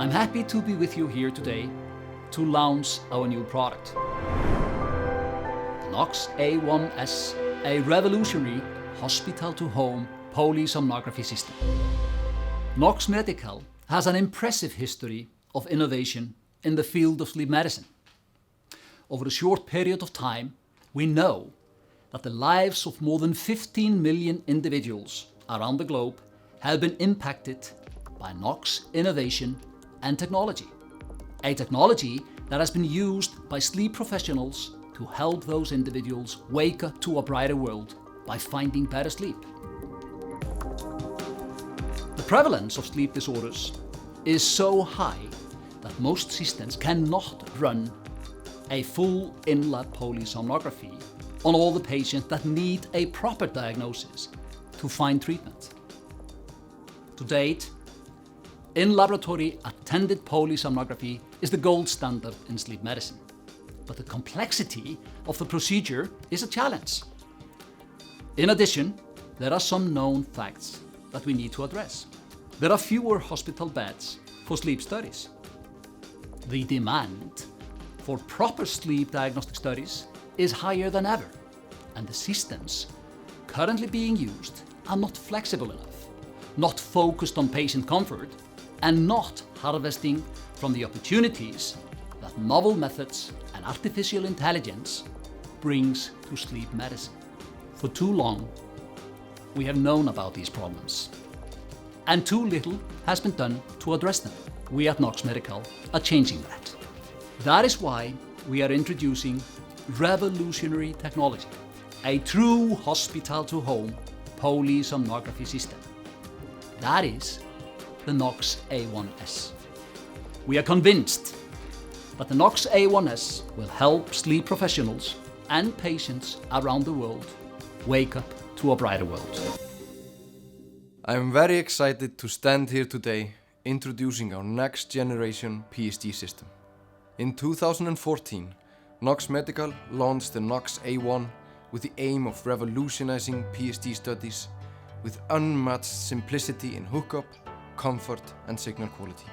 I'm happy to be with you here today to launch our new product. The Nox A1s, a revolutionary hospital-to-home polysomnography system. Nox Medical has an impressive history of innovation in the field of sleep medicine. Over a short period of time, we know that the lives of more than 15 million individuals around the globe have been impacted by Nox innovation and technology. A technology that has been used by sleep professionals to help those individuals wake up to a brighter world by finding better sleep. The prevalence of sleep disorders is so high that most systems cannot run a full in-lab polysomnography on all the patients that need a proper diagnosis to find treatment. To date, in-laboratory attended polysomnography is the gold standard in sleep medicine, but the complexity of the procedure is a challenge. In addition, there are some known facts that we need to address. There are fewer hospital beds for sleep studies. The demand for proper sleep diagnostic studies is higher than ever, and the systems currently being used are not flexible enough, not focused on patient comfort, and not harvesting from the opportunities that novel methods and artificial intelligence brings to sleep medicine. For too long, we have known about these problems, and too little has been done to address them. We at Nox Medical are changing that. That is why we are introducing revolutionary technology, a true hospital-to-home polysomnography system. That is the Nox A1s. We are convinced that the Nox A1s will help sleep professionals and patients around the world wake up to a brighter world. I am very excited to stand here today introducing our next generation PSG system. In 2014, Nox Medical launched the Nox A1 with the aim of revolutionizing PSG studies with unmatched simplicity in hookup, comfort and signal quality.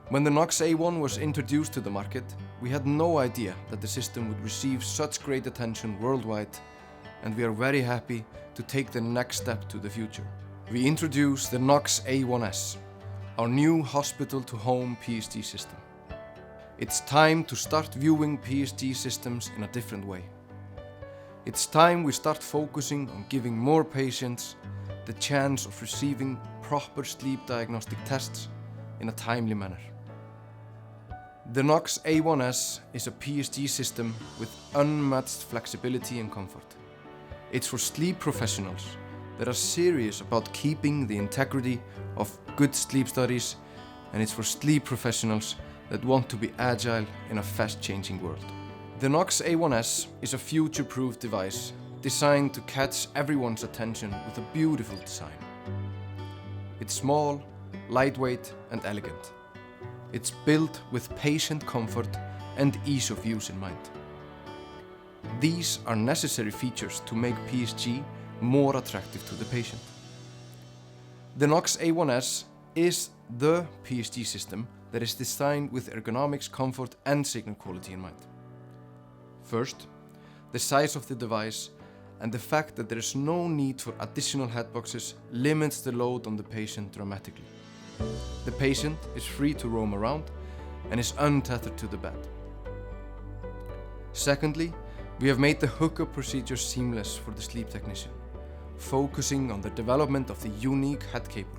When the Nox A1 was introduced to the market, we had no idea that the system would receive such great attention worldwide, and we are very happy to take the next step to the future. We introduce the Nox A1s, our new hospital-to-home PSG system. It's time to start viewing PSG systems in a different way. It's time we start focusing on giving more patients the chance of receiving proper sleep diagnostic tests in a timely manner. The Nox A1s is a PSG system with unmatched flexibility and comfort. It's for sleep professionals that are serious about keeping the integrity of good sleep studies, and it's for sleep professionals that want to be agile in a fast-changing world. The Nox A1s is a future-proof device designed to catch everyone's attention with a beautiful design. It's small, lightweight and elegant. It's built with patient comfort and ease of use in mind. These are necessary features to make PSG more attractive to the patient. The Nox A1s is the PSG system that is designed with ergonomics, comfort and signal quality in mind. First, the size of the device and the fact that there is no need for additional headboxes limits the load on the patient dramatically. The patient is free to roam around and is untethered to the bed. Secondly, we have made the hookup procedure seamless for the sleep technician, focusing on the development of the unique head cable,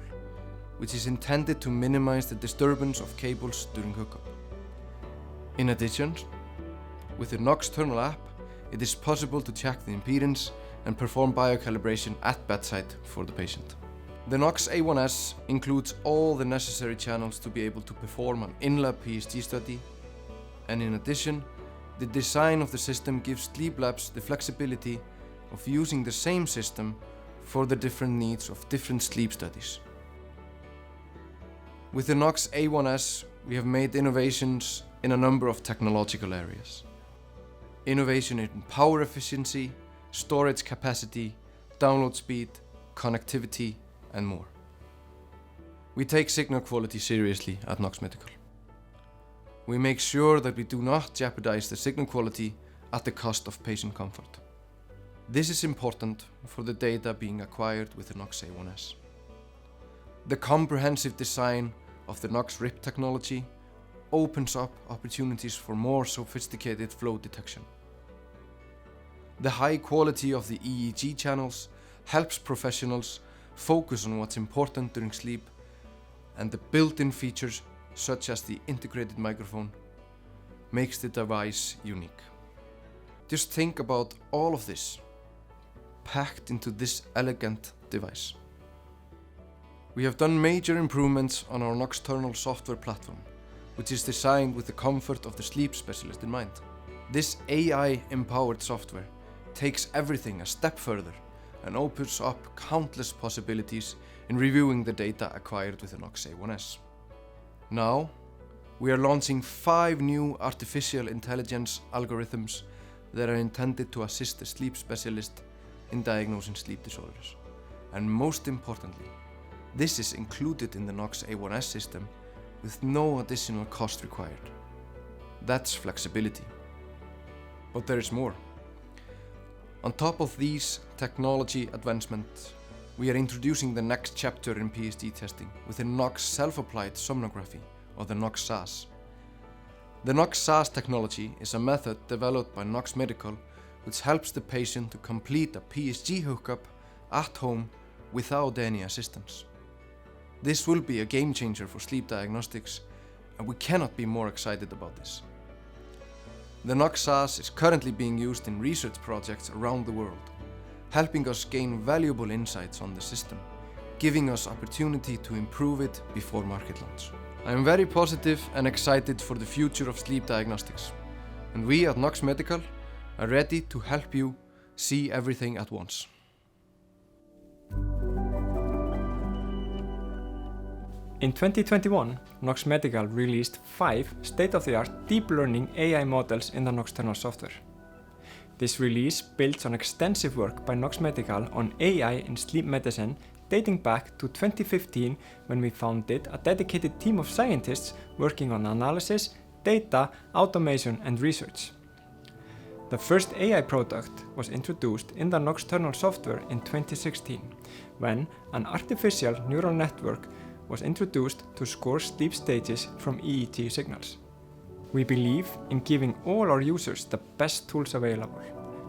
which is intended to minimize the disturbance of cables during hookup. In addition, with the Noxturnal app, it is possible to check the impedance and perform bio-calibration at bedside for the patient. The Nox A1s includes all the necessary channels to be able to perform an in-lab PSG study, and in addition, the design of the system gives sleep labs the flexibility of using the same system for the different needs of different sleep studies. With the Nox A1s, we have made innovations in a number of technological areas. Innovation in power efficiency, storage capacity, download speed, connectivity, and more. We take signal quality seriously at Nox Medical. We make sure that we do not jeopardize the signal quality at the cost of patient comfort. This is important for the data being acquired with the Nox A1s. The comprehensive design of the Nox RIP technology opens up opportunities for more sophisticated flow detection. The high quality of the EEG channels helps professionals focus on what's important during sleep, and the built-in features such as the integrated microphone makes the device unique. Just think about all of this packed into this elegant device. We have done major improvements on our Noxturnal Software platform, which is designed with the comfort of the sleep specialist in mind. This AI-empowered software takes everything a step further and opens up countless possibilities in reviewing the data acquired with the Nox A1s. Now, we are launching 5 new artificial intelligence algorithms that are intended to assist the sleep specialist in diagnosing sleep disorders. And most importantly, this is included in the Nox A1s system with no additional cost required. That's flexibility. But there is more. On top of these technology advancements, we are introducing the next chapter in PSG testing with the Nox self-applied somnography, or the Nox SAS. The Nox SAS technology is a method developed by Nox Medical which helps the patient to complete a PSG hookup at home without any assistance. This will be a game changer for sleep diagnostics, and we cannot be more excited about this. The Nox SAS is currently being used in research projects around the world, helping us gain valuable insights on the system, giving us opportunity to improve it before market launch. I am very positive and excited for the future of sleep diagnostics, and we at Nox Medical are ready to help you see everything at once. In 2021, Nox Medical released 5 state-of-the-art deep learning AI models in the Noxturnal software. This release builds on extensive work by Nox Medical on AI in sleep medicine dating back to 2015 when we founded a dedicated team of scientists working on analysis, data, automation and research. The first AI product was introduced in the Noxturnal software in 2016 when an artificial neural network was introduced to score sleep stages from EEG signals. We believe in giving all our users the best tools available.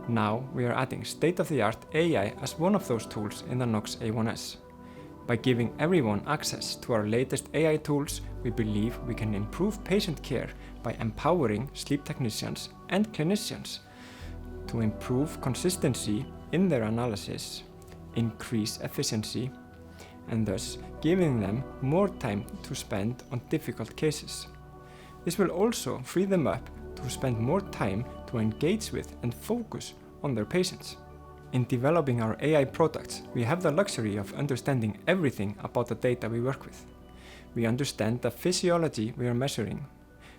Now we are adding state-of-the-art AI as one of those tools in the Nox A1s. By giving everyone access to our latest AI tools, we believe we can improve patient care by empowering sleep technicians and clinicians to improve consistency in their analysis, increase efficiency, and thus giving them more time to spend on difficult cases. This will also free them up to spend more time to engage with and focus on their patients. In developing our AI products, we have the luxury of understanding everything about the data we work with. We understand the physiology we are measuring.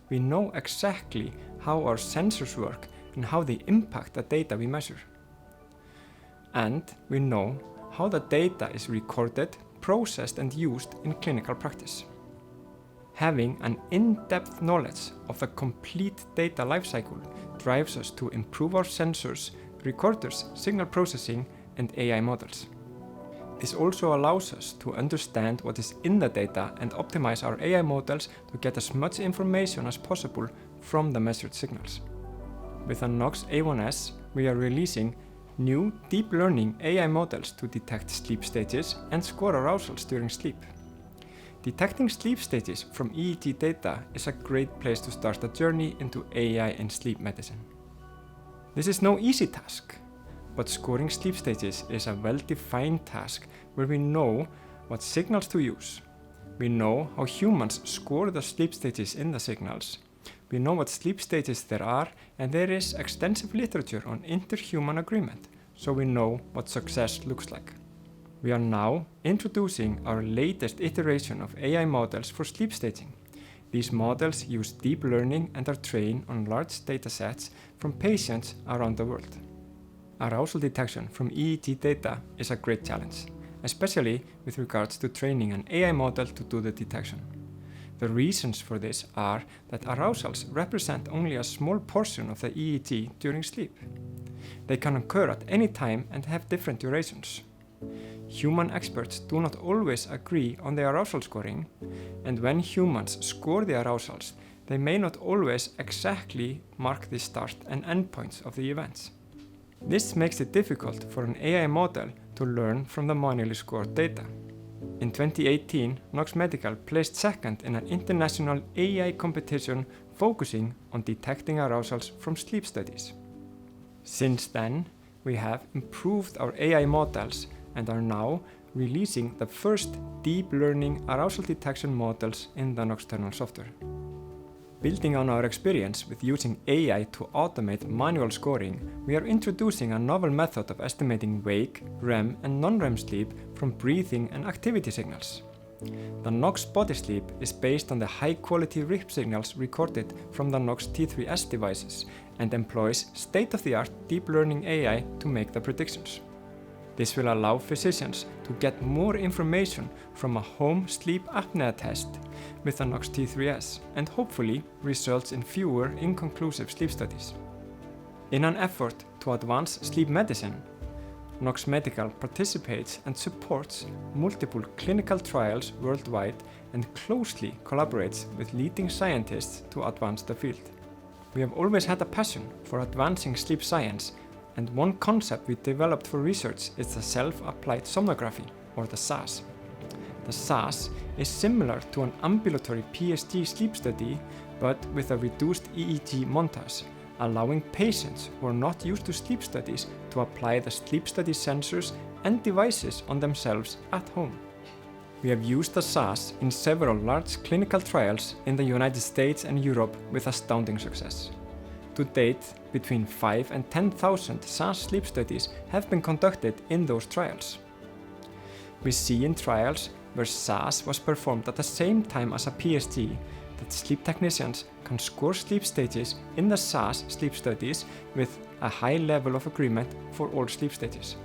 We know exactly how our sensors work and how they impact the data we measure. And we know how the data is recorded, processed and used in clinical practice. Having an in-depth knowledge of the complete data lifecycle drives us to improve our sensors, recorders, signal processing and AI models. This also allows us to understand what is in the data and optimize our AI models to get as much information as possible from the measured signals. With the Nox A1s, we are releasing new deep learning AI models to detect sleep stages and score arousals during sleep. Detecting sleep stages from EEG data is a great place to start a journey into AI in sleep medicine. This is no easy task, but scoring sleep stages is a well-defined task where we know what signals to use. We know how humans score the sleep stages in the signals. We know what sleep stages there are, and there is extensive literature on interhuman agreement, so we know what success looks like. We are now introducing our latest iteration of AI models for sleep staging. These models use deep learning and are trained on large datasets from patients around the world. Arousal detection from EEG data is a great challenge, especially with regards to training an AI model to do the detection. The reasons for this are that arousals represent only a small portion of the EEG during sleep. They can occur at any time and have different durations. Human experts do not always agree on the arousal scoring, and when humans score the arousals, they may not always exactly mark the start and end points of the events. This makes it difficult for an AI model to learn from the manually scored data. In 2018, Nox Medical placed second in an international AI competition focusing on detecting arousals from sleep studies. Since then, we have improved our AI models and are now releasing the first deep learning arousal detection models in the Noxturnal software. Building on our experience with using AI to automate manual scoring, we are introducing a novel method of estimating wake, REM and non-REM sleep from breathing and activity signals. The Nox body sleep is based on the high-quality RIP signals recorded from the Nox T3S devices and employs state-of-the-art deep learning AI to make the predictions. This will allow physicians to get more information from a home sleep apnea test with the Nox T3S and hopefully results in fewer inconclusive sleep studies. In an effort to advance sleep medicine, Nox Medical participates and supports multiple clinical trials worldwide and closely collaborates with leading scientists to advance the field. We have always had a passion for advancing sleep science, and one concept we developed for research is the self-applied somnography, or the SAS. The SAS is similar to an ambulatory PSG sleep study, but with a reduced EEG montage, allowing patients who are not used to sleep studies to apply the sleep study sensors and devices on themselves at home. We have used the SAS in several large clinical trials in the United States and Europe with astounding success. To date, between 5,000 and 10,000 SAS sleep studies have been conducted in those trials. We see in trials where SAS was performed at the same time as a PSG that sleep technicians can score sleep stages in the SAS sleep studies with a high level of agreement for all sleep stages.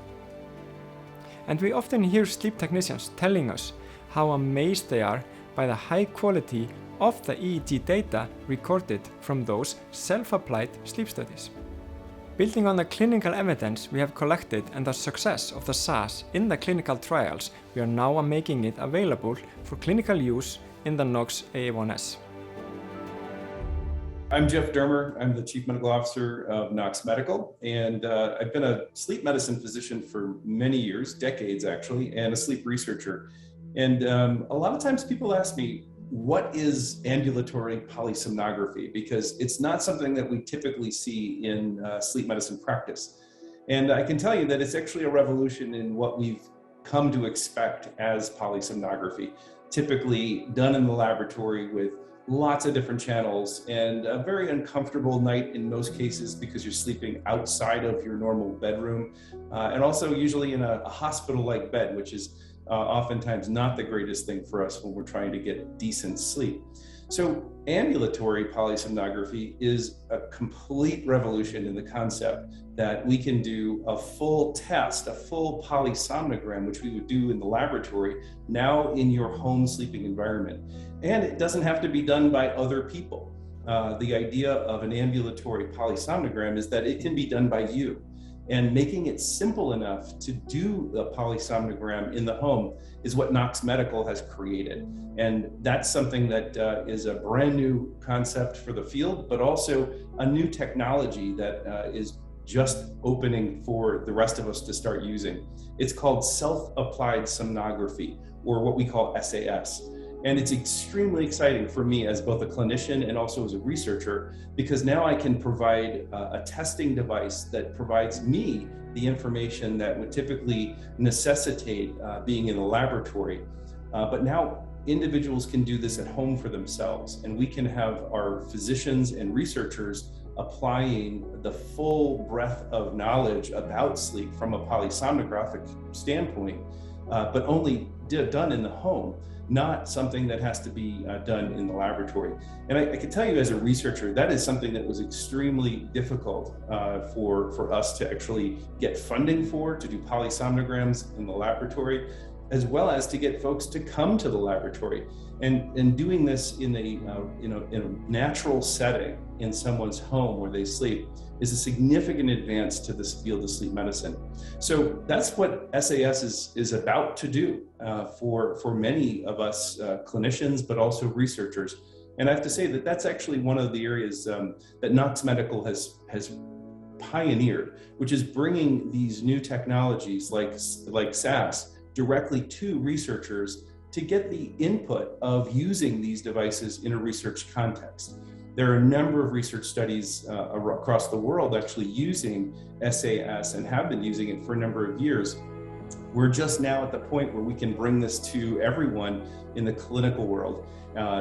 And we often hear sleep technicians telling us how amazed they are by the high quality of the EEG data recorded from those self-applied sleep studies. Building on the clinical evidence we have collected and the success of the SAS in the clinical trials, we are now making it available for clinical use in the Nox A1s. I'm Jeff Dermer. I'm the Chief Medical Officer of Nox Medical, and I've been a sleep medicine physician for many years, decades actually, and a sleep researcher. And a lot of times people ask me, what is ambulatory polysomnography? Because it's not something that we typically see in sleep medicine practice. And I can tell you that it's actually a revolution in what we've come to expect as polysomnography, typically done in the laboratory with lots of different channels and a very uncomfortable night in most cases because you're sleeping outside of your normal bedroom and also usually in a hospital-like bed, which is oftentimes not the greatest thing for us when we're trying to get decent sleep. So ambulatory polysomnography is a complete revolution in the concept that we can do a full test, a full polysomnogram, which we would do in the laboratory, now in your home sleeping environment. And it doesn't have to be done by other people. The idea of an ambulatory polysomnogram is that it can be done by you. And making it simple enough to do the polysomnogram in the home is what Nox Medical has created. And that's something that is a brand new concept for the field, but also a new technology that is just opening for the rest of us to start using. It's called self-applied somnography, or what we call SAS. And it's extremely exciting for me as both a clinician and also as a researcher, because now I can provide a testing device that provides me the information that would typically necessitate being in the laboratory. But now individuals can do this at home for themselves, and we can have our physicians and researchers applying the full breadth of knowledge about sleep from a polysomnographic standpoint, but only done in the home, not something that has to be done in the laboratory. And I can tell you as a researcher, that is something that was extremely difficult for us to actually get funding for, to do polysomnograms in the laboratory. as well as to get folks to come to the laboratory. And doing this in a natural setting in someone's home where they sleep is a significant advance to this field of sleep medicine. So that's what SAS is about to do for many of us clinicians, but also researchers. And I have to say that that's actually one of the areas that Nox Medical has pioneered, which is bringing these new technologies like SAS directly to researchers to get the input of using these devices in a research context. There are a number of research studies across the world actually using SAS and have been using it for a number of years. We're just now at the point where we can bring this to everyone in the clinical world.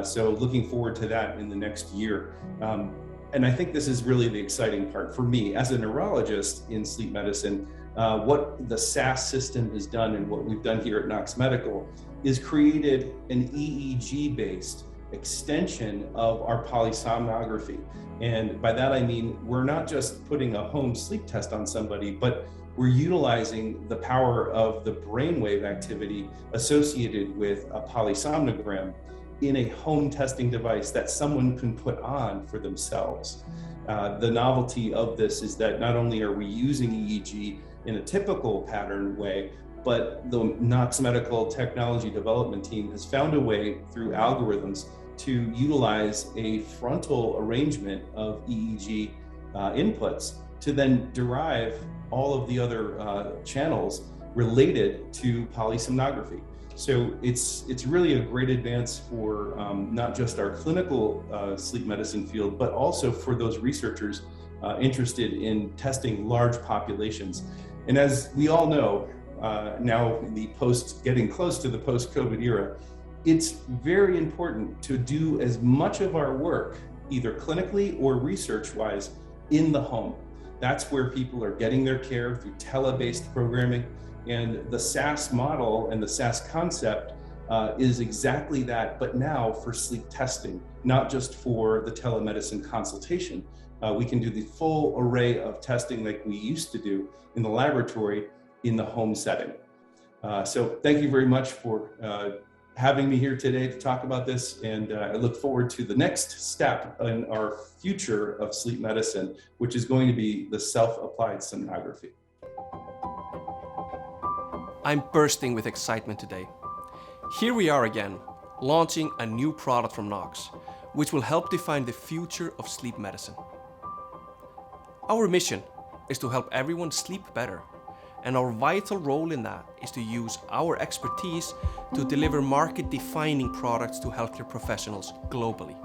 So looking forward to that in the next year. And I think this is really the exciting part for me as a neurologist in sleep medicine. What the SAS system has done and what we've done here at Nox Medical is created an EEG-based extension of our polysomnography. And by that I mean, we're not just putting a home sleep test on somebody, but we're utilizing the power of the brainwave activity associated with a polysomnogram in a home testing device that someone can put on for themselves. The novelty of this is that not only are we using EEG in a typical pattern way, but the Nox Medical Technology Development Team has found a way through algorithms to utilize a frontal arrangement of EEG inputs to then derive all of the other channels related to polysomnography. So it's really a great advance for not just our clinical sleep medicine field, but also for those researchers interested in testing large populations. And as we all know, now getting close to the post-COVID era, it's very important to do as much of our work, either clinically or research-wise, in the home. That's where people are getting their care through tele-based programming. And the SAS model and the SAS concept is exactly that, but now for sleep testing, not just for the telemedicine consultation. We can do the full array of testing like we used to do in the laboratory in the home setting. So thank you very much for having me here today to talk about this. And I look forward to the next step in our future of sleep medicine, which is going to be the self-applied somnography. I'm bursting with excitement today. Here we are again, launching a new product from Nox, which will help define the future of sleep medicine. Our mission is to help everyone sleep better, and our vital role in that is to use our expertise to deliver market-defining products to healthcare professionals globally.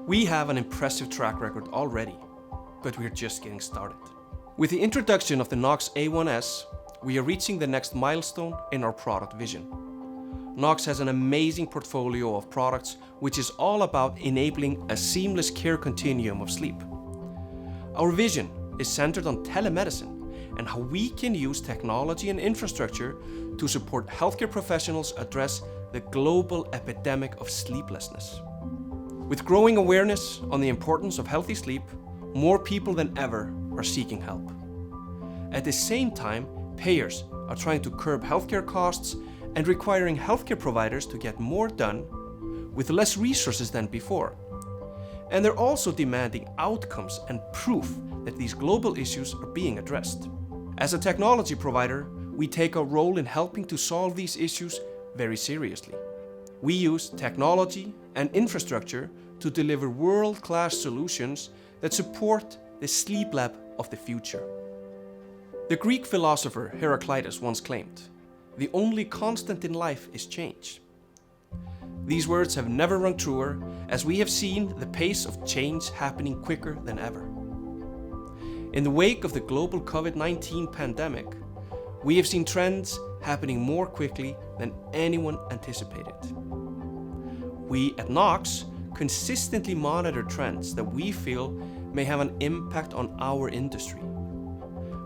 We have an impressive track record already, but we're just getting started. With the introduction of the Nox A1s, we are reaching the next milestone in our product vision. Nox has an amazing portfolio of products which is all about enabling a seamless care continuum of sleep. Our vision is centered on telemedicine and how we can use technology and infrastructure to support healthcare professionals address the global epidemic of sleeplessness. With growing awareness on the importance of healthy sleep, more people than ever are seeking help. At the same time, payers are trying to curb healthcare costs and requiring healthcare providers to get more done with less resources than before. And they're also demanding outcomes and proof that these global issues are being addressed. As a technology provider, we take our role in helping to solve these issues very seriously. We use technology and infrastructure to deliver world-class solutions that support the sleep lab of the future. The Greek philosopher Heraclitus once claimed, "The only constant in life is change." These words have never rung truer, as we have seen the pace of change happening quicker than ever. In the wake of the global COVID-19 pandemic, we have seen trends happening more quickly than anyone anticipated. We at Nox consistently monitor trends that we feel may have an impact on our industry.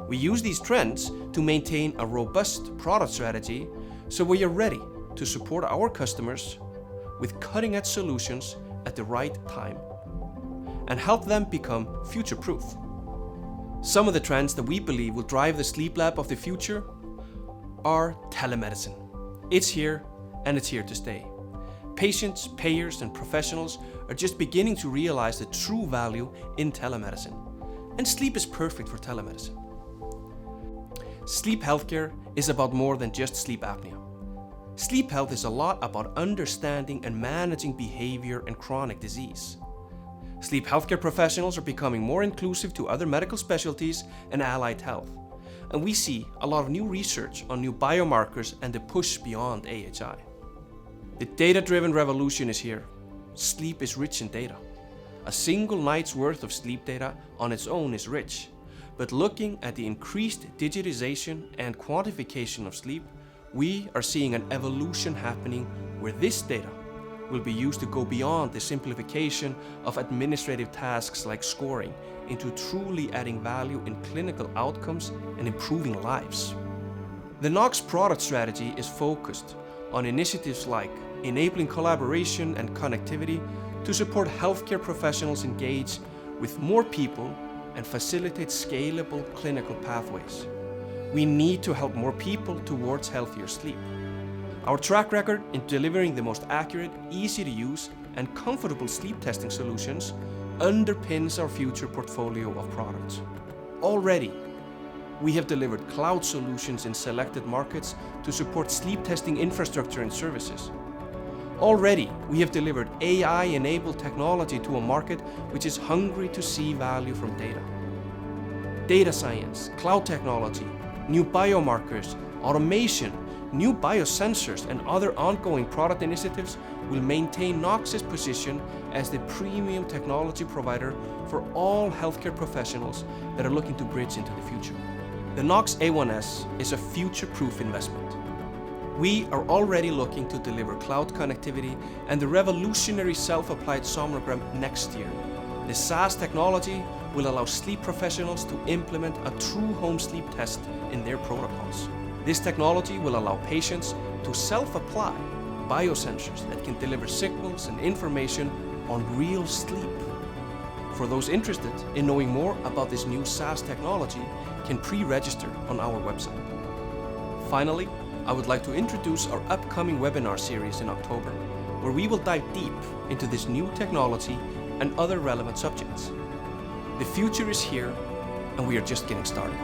We use these trends to maintain a robust product strategy so we are ready to support our customers with cutting-edge solutions at the right time and help them become future-proof. Some of the trends that we believe will drive the sleep lab of the future are telemedicine, It's here, and it's here to stay. Patients, payers, and professionals are just beginning to realize the true value in telemedicine. And sleep is perfect for telemedicine. Sleep healthcare is about more than just sleep apnea. Sleep health is a lot about understanding and managing behavior and chronic disease. Sleep healthcare professionals are becoming more inclusive to other medical specialties and allied health. And we see a lot of new research on new biomarkers and the push beyond AHI. The data-driven revolution is here. Sleep is rich in data. A single night's worth of sleep data on its own is rich, but looking at the increased digitization and quantification of sleep, we are seeing an evolution happening where this data will be used to go beyond the simplification of administrative tasks like scoring into truly adding value in clinical outcomes and improving lives. The Nox Product Strategy is focused on initiatives like enabling collaboration and connectivity to support healthcare professionals engage with more people and facilitate scalable clinical pathways. We need to help more people towards healthier sleep. Our track record in delivering the most accurate, easy to use, and comfortable sleep testing solutions underpins our future portfolio of products. Already, we have delivered cloud solutions in selected markets to support sleep testing infrastructure and services. Already, we have delivered AI-enabled technology to a market which is hungry to see value from data. Data science, cloud technology, new biomarkers, automation, new biosensors, and other ongoing product initiatives will maintain Nox's position as the premium technology provider for all healthcare professionals that are looking to bridge into the future. The Nox A1s is a future-proof investment. We are already looking to deliver cloud connectivity and the revolutionary self-applied somnogram next year. The SAS technology will allow sleep professionals to implement a true home sleep test in their protocols. This technology will allow patients to self-apply biosensors that can deliver signals and information on real sleep. For those interested in knowing more about this new SAS technology, can pre-register on our website. Finally, I would like to introduce our upcoming webinar series in October, where we will dive deep into this new technology and other relevant subjects. The future is here, and we are just getting started.